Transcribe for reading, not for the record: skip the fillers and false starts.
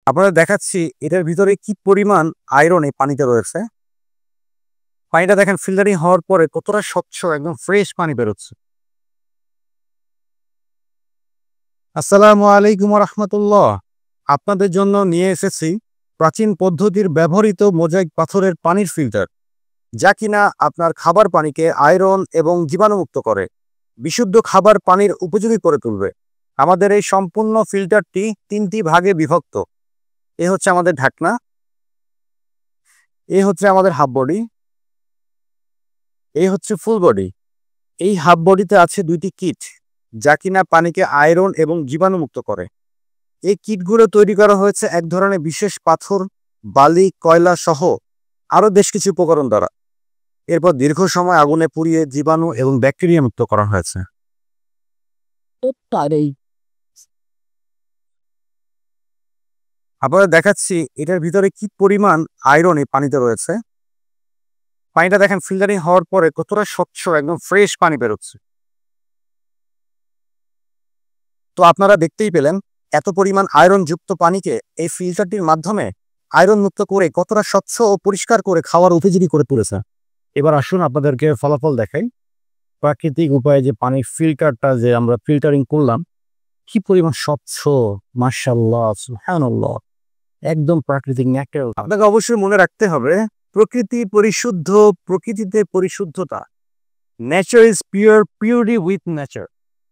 আপনাদের দেখাচ্ছি এটার ভিতরে কি পরিমাণ আয়রন এই পানিতে রয়েছে। পানিটা দেখেন ফিল্টারিং হওয়ার পরে কতটা স্বচ্ছ, একদম ফ্রেশ পানি বেরোচ্ছে। আসসালামু আলাইকুম রহমতুল্লাহ। আপনাদের জন্য নিয়ে এসেছি প্রাচীন পদ্ধতির ব্যবহৃত মোজাইক পাথরের পানির ফিল্টার, যা কিনা আপনার খাবার পানিকে আয়রন এবং জীবাণুমুক্ত করে, বিশুদ্ধ খাবার পানির উপযোগী করে তুলবে। আমাদের এই সম্পূর্ণ ফিল্টারটি 3টি ভাগে বিভক্ত। এ হচ্ছে আমাদের ঢাকনা, এ হচ্ছে আমাদের হাফ বডি, এই হচ্ছে ফুল বডি। এই হাফ বডিতে আছে 2টি কিট, যা কিনা পানিকে আয়রন এবং জীবাণুমুক্ত করে। এই কিটগুলো তৈরি করা হয়েছে এক ধরনের বিশেষ পাথর, বালি, কয়লা সহ আরও বেশ কিছু উপকরণ দ্বারা। এরপর দীর্ঘ সময় আগুনে পুড়িয়ে জীবাণু এবং ব্যাকটেরিয়া মুক্ত করা হয়েছে। আপনাদের দেখাচ্ছি এটার ভিতরে কি পরিমাণ আয়রন এই পানিতে রয়েছে। পানিটা দেখেন ফিল্টারিং হওয়ার পরে কতটা স্বচ্ছ, একদম ফ্রেশ পানি বেরোচ্ছে। তো আপনারা দেখতেই পেলেন এত পরিমাণ আয়রন যুক্ত পানিকে এই ফিল্টারটির মাধ্যমে আয়রন মুক্ত করে কতটা স্বচ্ছ ও পরিষ্কার করে খাওয়ার উপযোগী করে তুলেছে। এবার আসুন আপনাদেরকে ফলাফল দেখাই। প্রাকৃতিক উপায়ে যে পানির ফিল্টারটা যে আমরা ফিল্টারিং করলাম, কি পরিমাণ স্বচ্ছ, মাশাআল্লাহ, সুবহানাল্লাহ, একদম প্রাকৃতিক ন্যাচারাল। আপনাকে অবশ্যই মনে রাখতে হবে, প্রকৃতি পরিশুদ্ধ, প্রকৃতিতে পরিশুদ্ধতা। Nature is pure, purity with nature.